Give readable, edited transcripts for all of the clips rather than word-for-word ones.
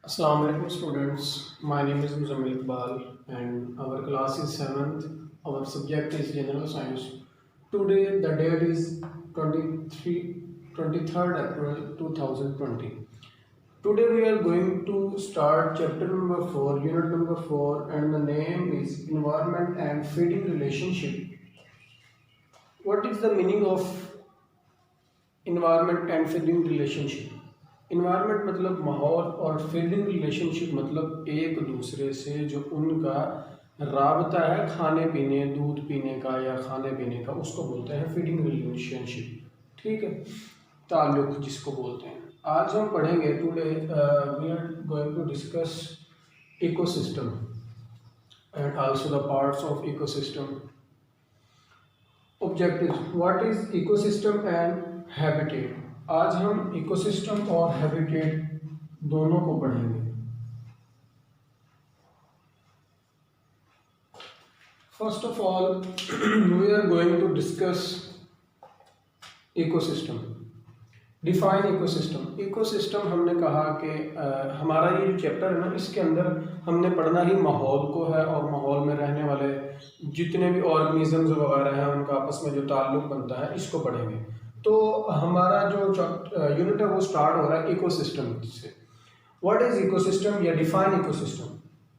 Assalamu alaikum students. My name is Muzammil Iqbal and our class is 7th. Our subject is General Science. Today the date is 23rd April 2020. Today we are going to start chapter number 4, unit number 4, and the name is Environment and Feeding Relationship. What is the meaning of environment and feeding relationship? Environment मतलब माहौल और feeding relationship मतलब एक दूसरे से जो उनका राबता है खाने पीने दूध पीने का या खाने पीने का, उसको बोलते हैं फीडिंग रिलेशनशिप। ठीक है, ताल्लुक जिसको बोलते हैं। आज हम पढ़ेंगे today we are going to discuss ecosystem and also the parts of ecosystem. Objective, what is ecosystem and habitat. आज हम इकोसिस्टम और हैबिटेट दोनों को पढ़ेंगे। First of all we are going to discuss ecosystem. Define ecosystem. Ecosystem हमने कहा कि हमारा ये जो चैप्टर है ना, इसके अंदर हमने पढ़ना ही माहौल को है और माहौल में रहने वाले जितने भी ऑर्गेनिजम्स वगैरह हैं उनका आपस में जो ताल्लुक बनता है इसको पढ़ेंगे। तो हमारा जो यूनिट है वो स्टार्ट हो रहा है इकोसिस्टम से। व्हाट इज इकोसिस्टम या define ecosystem?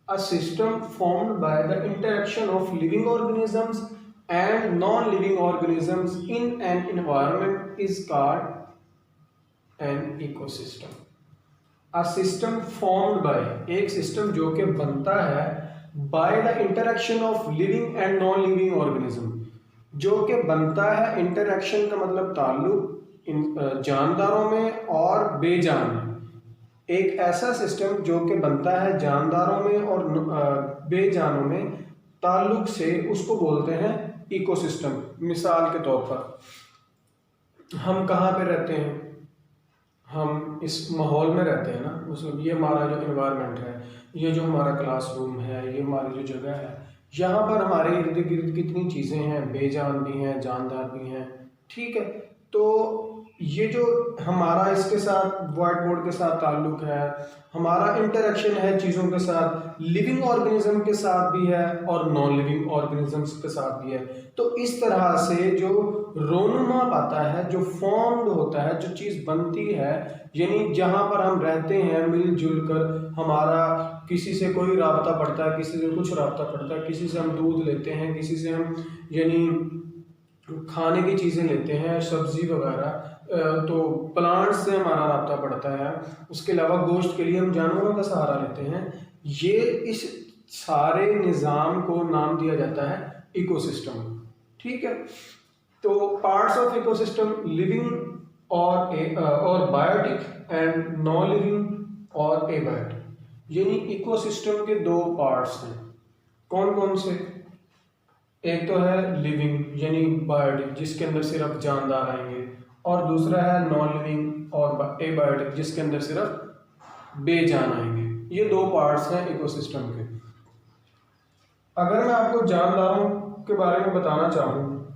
A system formed by the interaction of living organisms and non living organisms in an environment is called an ecosystem. A system formed by, एक system जो कि बनता है by the interaction of living and non living organism, जो कि बनता है, interaction का मतलब ताल्लुक जानदारों में और बेजान में। एक ऐसा सिस्टम जो कि बनता है जानदारों में और बेजानों में ताल्लुक से, उसको बोलते हैं इकोसिस्टम। मिसाल के तौर पर हम कहाँ पे रहते हैं? हम इस माहौल में रहते हैं ना, मतलब ये हमारा जो एनवायरनमेंट है, ये जो हमारा क्लासरूम है, ये हमारी जो जगह है, यहाँ पर हमारे इर्द गिर्द कितनी चीज़ें हैं, बेजान भी हैं जानदार भी हैं। ठीक है, तो ये जो हमारा इसके साथ व्हाइट बोर्ड के साथ ताल्लुक है, हमारा इंटरेक्शन है चीज़ों के साथ, लिविंग ऑर्गेनिज्म के साथ भी है और नॉन लिविंग ऑर्गेनिजम्स के साथ भी है। तो इस तरह से जो रोनुमा पाता है, जो फॉर्म्ड होता है, जो चीज़ बनती है, यानी जहाँ पर हम रहते हैं मिलजुल कर, हमारा किसी से कोई राबता पड़ता है, किसी से कुछ राबता पड़ता है, किसी से हम दूध लेते हैं, किसी से हम यानी खाने की चीज़ें लेते हैं, सब्जी वगैरह, तो प्लांट्स से हमारा राब्ता पड़ता है। उसके अलावा गोश्त के लिए हम जानवरों का सहारा लेते हैं। ये इस सारे निज़ाम को नाम दिया जाता है इकोसिस्टम। ठीक है, तो पार्ट्स ऑफ इकोसिस्टम लिविंग और बायोटिक एंड नॉन लिविंग और एबायोटिक, यानी इकोसिस्टम के दो पार्ट्स हैं। कौन कौन से? एक तो है लिविंग यानी बायोटिक, जिसके अंदर सिर्फ जानदार आएंगे, और दूसरा है नॉन लिविंग और एबायोटिक, जिसके अंदर सिर्फ बेजान आएंगे। ये दो पार्ट्स हैं इकोसिस्टम के। अगर मैं आपको जानदारों के बारे में बताना चाहूँ,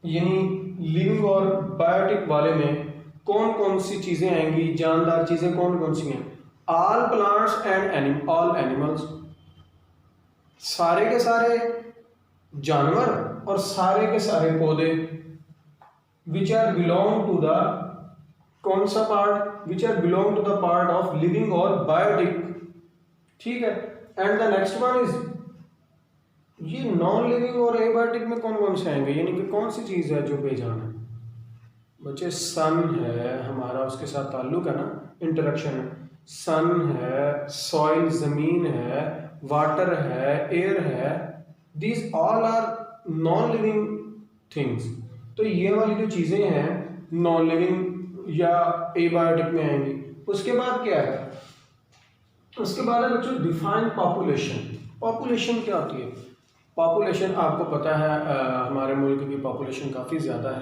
यानी लिविंग और बायोटिक वाले में कौन कौन सी चीज़ें आएंगी, जानदार चीज़ें कौन कौन सी हैं? All plants and all animals, सारे के सारे जानवर और सारे के सारे पौधे, which are belong to the, कौन सा part? Which are belong to the part of living और बायोटिक। ठीक है, and the next one is, ये नॉन लिविंग और एबायोटिक में कौन कौन से आएंगे, यानी कि कौन सी चीज़ है जो बेजान है? बच्चे सन है हमारा, उसके साथ ताल्लुक है ना, इंटरेक्शन है। सन है, सॉइल ज़मीन है, वाटर है, एयर है, these all are non living things. तो ये वाली जो चीज़ें हैं नॉन लिविंग या एबायोटिक में आएंगी। उसके बाद क्या है? उसके बाद है बच्चों डिफाइन पॉपुलेशन। पॉपुलेशन क्या होती है? पॉपुलेशन आपको पता है हमारे मुल्क की पॉपुलेशन काफ़ी ज़्यादा है।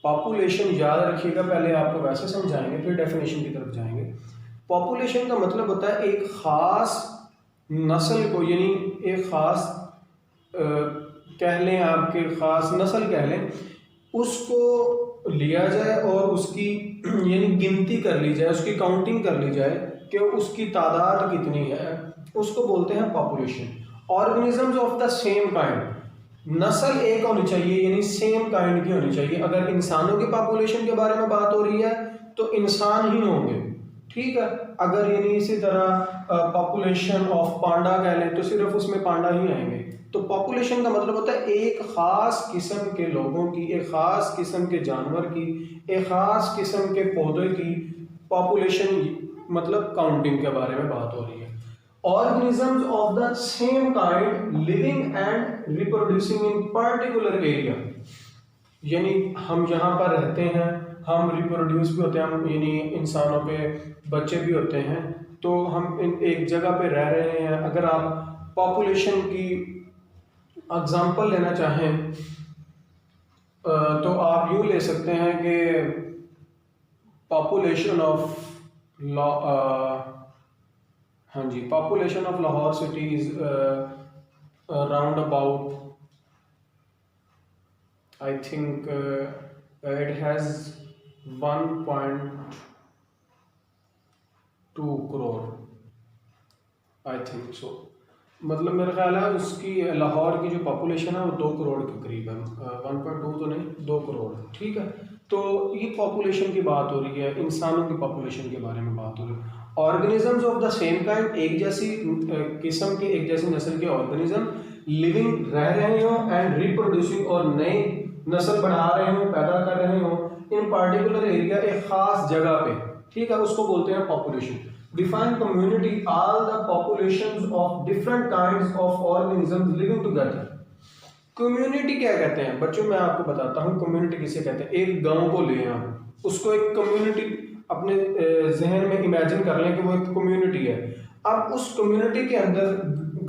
पॉपुलेशन याद रखिएगा, पहले आपको वैसे समझाएंगे फिर डेफिनेशन की तरफ जाएंगे। पॉपुलेशन का मतलब होता है एक ख़ास नस्ल को, यानी एक ख़ास कह लें, आपके ख़ास नस्ल कह लें, उसको लिया जाए और उसकी यानी गिनती कर ली जाए, उसकी काउंटिंग कर ली जाए कि उसकी तादाद कितनी है, उसको बोलते हैं population. Organisms of the same kind, नस्ल एक होनी चाहिए यानी सेम काइंड की होनी चाहिए। अगर इंसानों की पॉपुलेशन के बारे में बात हो रही है तो इंसान ही होंगे, ठीक है। अगर यानी इसी तरह पॉपुलेशन ऑफ पांडा कह लें तो सिर्फ उसमें पांडा ही आएंगे। तो पॉपुलेशन का मतलब होता है एक ख़ास किस्म के लोगों की, एक ख़ास किस्म के जानवर की, एक ख़ास किस्म के पौधे की पॉपुलेशन, मतलब काउंटिंग के बारे में बात हो रही है। organisms of the same kind living and reproducing in particular area, यानी हम यहाँ पर रहते हैं, हम रिप्रोड्यूस भी होते हैं, हम यानी इंसानों के बच्चे भी होते हैं, तो हम एक जगह पे रह रहे हैं। अगर आप पॉपुलेशन की एग्जांपल लेना चाहें तो आप यूँ ले सकते हैं कि पॉपुलेशन ऑफ हाँ जी, population of Lahore city is around about, I think it has 1.2 crore, I think so. मतलब मेरा ख्याल है उसकी लाहौर की जो पॉपुलेशन है वो 2 करोड़ के करीब है, 1.2 तो नहीं, 2 करोड़, ठीक है। तो ये पॉपुलेशन की बात हो रही है, इंसानों की पॉपुलेशन के बारे में बात हो रही है। Organisms of the same kind, एक जैसी किस्म के, एक जैसी नस्ल के ऑर्गेनिज्म लिविंग रह रहे हो एंड रिप्रोड्यूसिंग, और नए नस्ल बढ़ा रहे हो, पैदा कर रहे हो इन पार्टिकुलर एरिया, एक खास जगह पे, ठीक है, उसको बोलते हैं population. Define community all the populations of different kinds of organisms living together. Community क्या कहते हैं बच्चों, मैं आपको बताता हूँ कम्युनिटी किसे कहते हैं। एक गांव को ले आए, उसको एक कम्युनिटी अपने जहन में इमेजिन कर लें कि वो एक कम्युनिटी है। अब उस कम्युनिटी के अंदर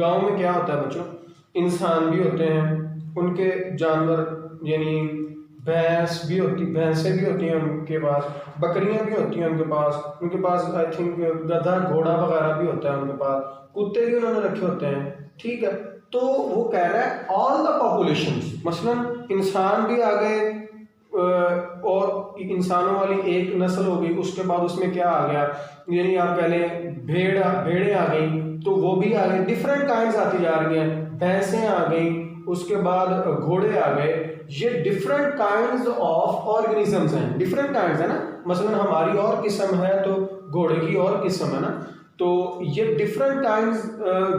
गांव में क्या होता है बच्चों, इंसान भी होते हैं, उनके जानवर यानी भैंस भी होती, भैंसें भी होती हैं उनके पास, बकरियां भी होती हैं उनके पास आई थिंक गधा घोड़ा वगैरह भी होता है उनके पास, कुत्ते भी उन्होंने रखे होते हैं, ठीक है। तो वो कह रहा है ऑल द पॉपुलेशंस, मसलन इंसान भी आ गए और इंसानों वाली एक नस्ल हो गई, उसके बाद उसमें क्या आ गया, यानी आप कह लें भेड़ें आ गई, तो वो भी आ गई, डिफरेंट काइंड्स आती जा रही हैं, भैंसें आ गई, उसके बाद घोड़े आ गए। ये डिफरेंट काइंड्स ऑफ ऑर्गेनिजम्स हैं, डिफरेंट काइंड्स है ना, मसलन हमारी और किस्म है तो घोड़े की और किस्म है ना। तो ये डिफरेंट काइंड्स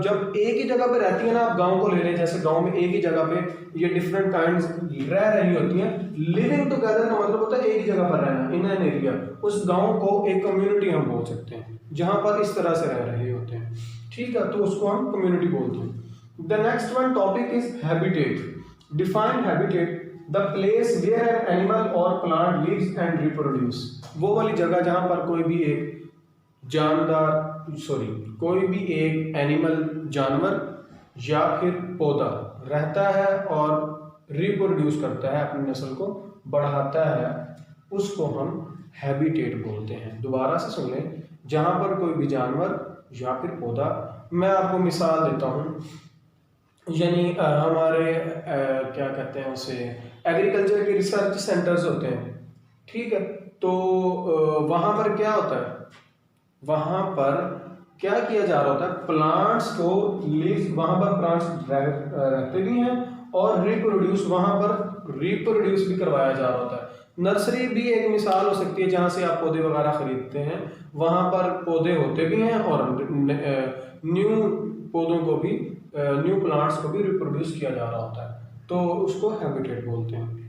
जब एक ही जगह पे रहती है ना, आप गांव को ले लें, जैसे गांव में एक ही जगह पे ये डिफरेंट काइंड्स रह रही होती हैं। लिविंग टुगेदर का मतलब होता है एक ही जगह पर रहना, इन एन एरिया। उस गांव को एक कम्युनिटी हम बोल सकते हैं जहां पर इस तरह से रह रहे होते हैं, ठीक है, तो उसको हम कम्युनिटी बोलते हैं। The next one topic is habitat. Define habitat, the place where an animal or plant lives and reproduce. वो वाली जगह जहां पर कोई भी एक कोई भी एक एनिमल, जानवर या फिर पौधा रहता है और रिप्रोड्यूस करता है, अपनी नस्ल को बढ़ाता है, उसको हम हैबिटेट बोलते हैं। दोबारा से सुन लें, जहां पर कोई भी जानवर या फिर पौधा, मैं आपको मिसाल देता हूँ, यानी हमारे क्या कहते हैं उसे, एग्रीकल्चर के रिसर्च सेंटर्स होते हैं, ठीक है। तो वहाँ पर क्या होता है, वहाँ पर क्या किया जा रहा होता है, प्लांट्स को लीव्स, वहाँ पर प्लांट्स रहते भी हैं और रिप्रोड्यूस, वहाँ पर रिप्रोड्यूस भी करवाया जा रहा होता है। नर्सरी भी एक मिसाल हो सकती है जहाँ से आप पौधे वगैरह खरीदते हैं, वहाँ पर पौधे होते भी हैं और न्यू पौधों को भी, न्यू प्लांट्स को भी रिप्रोड्यूस किया जा रहा होता है, तो उसको हैबिटेट बोलते हैं।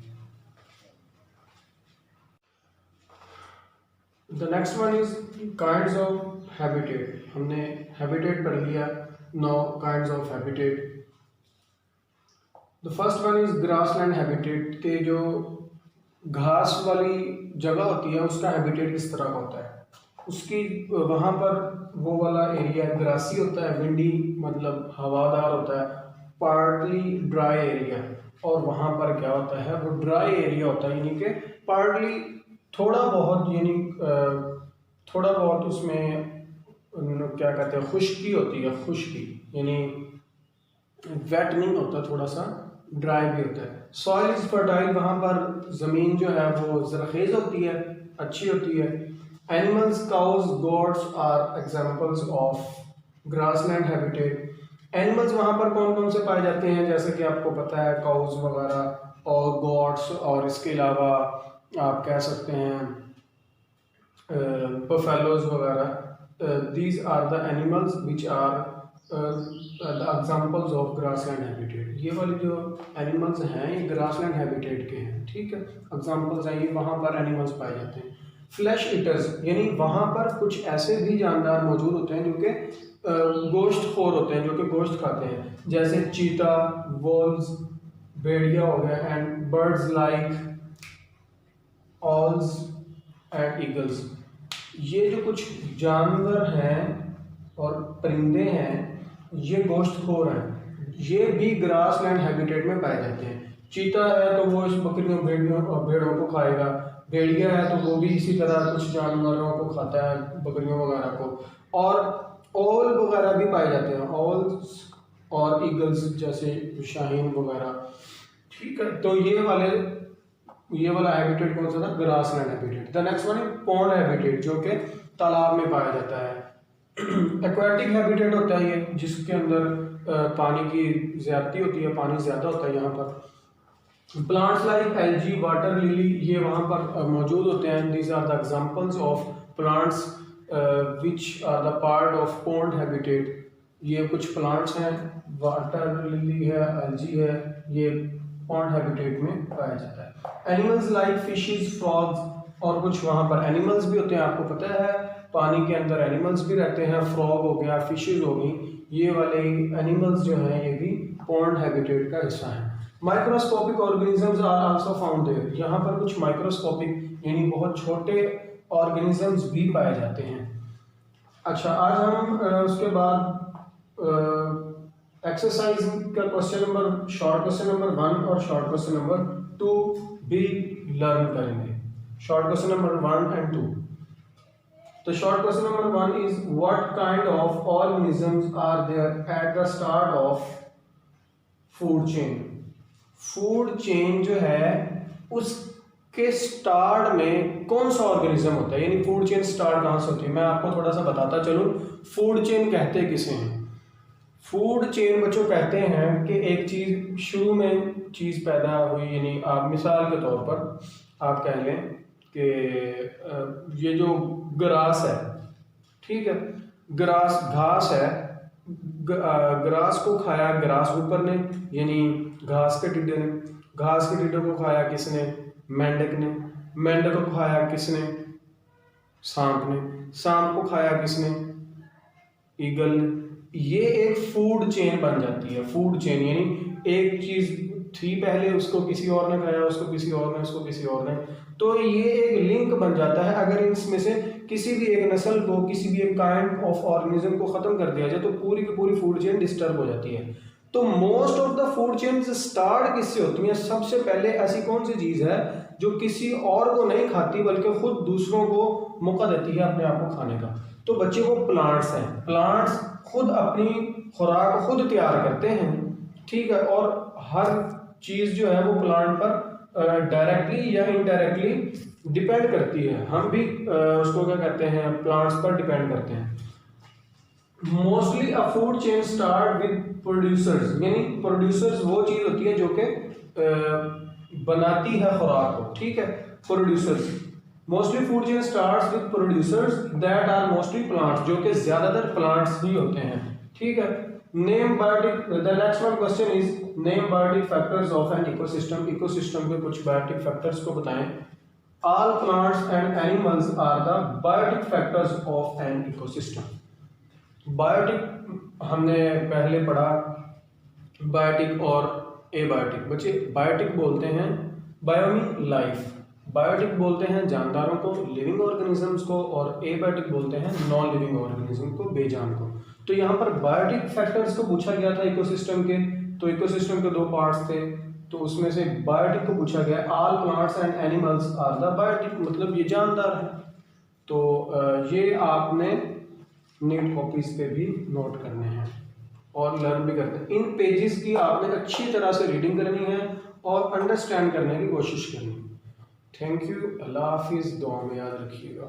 The next one is kinds of habitat. हमने हैबिटेट पढ़ लिया, 9 kinds of habitat. The first one is grassland habitat, के जो घास वाली जगह होती है उसका हैबिटेट किस तरह का होता है, उसकी वहाँ पर वो वाला एरिया ग्रासी होता है, विंडी मतलब हवादार होता है, पार्टली ड्राई एरिया, और वहाँ पर क्या होता है, वो ड्राई एरिया होता है, यानी कि पार्टली थोड़ा बहुत, यानी थोड़ा बहुत उसमें क्या कहते हैं, खुश्की होती है, खुश्की यानी वेट नहीं होता, थोड़ा सा ड्राई भी होता है। सॉइल इज फर्टाइल, वहाँ पर ज़मीन जो है वो ज़रखेज़ होती है, अच्छी होती है। Animals, cows, goats are examples of grassland habitat. Animals वहाँ पर कौन कौन से पाए जाते हैं, जैसे कि आपको पता है काउज वगैरह और गोट्स, और इसके अलावा आप कह सकते हैं बफेलोज वगैरह। These are the animals which are the examples of grassland habitat. ये वाले जो एनिमल्स हैं ये ग्रासलैंड हैबिटेट के हैं, ठीक है, एग्जाम्पल्स हैं, ये वहाँ पर एनिमल्स पाए जाते हैं। फ्लैश ईटर्स, यानी वहाँ पर कुछ ऐसे भी जानदार मौजूद होते हैं जो कि गोश्त खोर होते हैं, जो कि गोश्त खाते हैं, जैसे चीता, वोल्स, भेड़िया हो गया, and birds like owls and eagles. ये जो कुछ जानवर हैं और परिंदे हैं ये गोश्तखोर हैं, ये भी ग्रासलैंड हैबिटेट में पाए जाते हैं। चीता है तो वो इस बकरियों भेड़ियों और भेड़ों को खाएगा, भेड़िया है तो वो भी इसी तरह कुछ जानवरों को खाता है, बकरियों वगैरह को, और ओल वगैरह भी पाए जाते हैं, ओल्स और ईगल्स जैसे शाहीन वगैरह, ठीक है। तो ये वाला हैबिटेट कौन सा था, grassland habitat. The next one है पॉन्ड हैबिटेट, जो कि तालाब में पाया जाता है। एक्वेटिक हैबिटेट होता है ये, जिसके अंदर पानी की ज्यादती होती है, पानी ज्यादा होता है यहाँ पर। Plants like algae, water lily, ये वहाँ पर मौजूद होते हैं। These are the examples of plants which are the part of pond habitat. ये कुछ प्लांट्स हैं, वाटर लिली है, एल्गी है, ये पॉन्ड हैबिटेट में पाया जाता है। एनिमल्स लाइक फिशेस, फ्रॉग्स, और कुछ वहाँ पर एनिमल्स भी होते हैं, आपको पता है पानी के अंदर एनिमल्स भी रहते हैं, फ्रॉग हो गया, फिशेस हो गई, ये वाले एनिमल्स जो हैं ये भी पॉन्ड हैबिटेट का हिस्सा है। Microscopic organisms are also found there, यहाँ पर कुछ माइक्रोस्कोपिक यानी बहुत छोटे ऑर्गेनिजम्स भी पाए जाते हैं। अच्छा, आज हम उसके बाद एक्सरसाइज का question number, short question number 1 और शॉर्ट क्वेश्चन नंबर 2 भी लर्न करेंगे। Short question number 1 and 2। तो short question number 1 is what kind of organisms are there at the start of food chain. Food chain जो है उसके start में कौन सा ऑर्गेनिज्म होता है, यानी फूड चेन स्टार्ट कहाँ से होती है। मैं आपको थोड़ा सा बताता चलूं, फूड चेन कहते किसे हैं। फूड चेन बच्चों कहते हैं कि एक चीज़ शुरू में चीज़ पैदा हुई, यानी आप मिसाल के तौर पर आप कह लें कि ये जो ग्रास है, ठीक है, ग्रास घास है, ग्रास को खाया ग्रास ऊपर ने, यानी घास के टिड्डे ने, घास के टिड्डे को खाया किसने, मेंढक ने, मेंढक को खाया किसने, सांप ने, सांप को खाया किसने, ईगल ने। ये एक फूड चेन बन जाती है। फूड चेन यानी एक चीज थी पहले, उसको किसी और ने खाया, उसको किसी और ने, उसको किसी और ने, तो ये एक लिंक बन जाता है। अगर इसमें से किसी भी एक नस्ल को, किसी भी एक काइंड ऑफ ऑर्गेनिज्म को खत्म कर दिया जाए तो पूरी की पूरी फूड चेन डिस्टर्ब हो जाती है। तो most of the food chain start किससे होती है, सबसे पहले ऐसी कौन सी चीज है जो किसी और को नहीं खाती बल्कि खुद दूसरों को मौका देती है अपने आप को खाने का। तो बच्चे वो प्लांट्स हैं। प्लांट्स खुद अपनी खुराक खुद तैयार करते हैं, ठीक है, और हर चीज जो है वो प्लांट पर डायरेक्टली या इनडायरेक्टली डिपेंड करती है। हम भी उसको क्या कहते हैं, प्लांट्स पर डिपेंड करते हैं। Mostly a food chain start with producers, यानी प्रोड्यूसर्स वो चीज होती है जो कि बनाती है खुराक को, ठीक है, producers. Mostly food chain starts with producers that are mostly plants, जो कि ज्यादातर प्लांट्स ही होते हैं, ठीक है। Name biotic, the next one question is name biotic factors of an ecosystem. Ecosystem के कुछ बायोटिक फैक्टर्स को बताएं। All plants and animals are the biotic factors of an ecosystem. Biotic हमने पहले पढ़ा, बायोटिक और एबायोटिक। बच्चे बायोटिक बोलते हैं बायोमी लाइफ, बायोटिक बोलते हैं जानदारों को, लिविंग ऑर्गेनिजम्स को, और एबायोटिक बोलते हैं नॉन लिविंग ऑर्गेनिज्म को, बेजान को। तो यहाँ पर बायोटिक फैक्टर्स को पूछा गया था इकोसिस्टम के, तो इकोसिस्टम के दो पार्ट्स थे, तो उसमें से बायोटिक को पूछा गया। All plants and animals are the biotic, मतलब ये जानदार है। तो ये आपने नीट कॉपीज पे भी नोट करने हैं और लर्न भी करते हैं। इन पेजेस की आपने अच्छी तरह से रीडिंग करनी है और अंडरस्टैंड करने की कोशिश करनी है। थैंक यू, अल्लाह हाफिज़, दुआ में याद रखिएगा।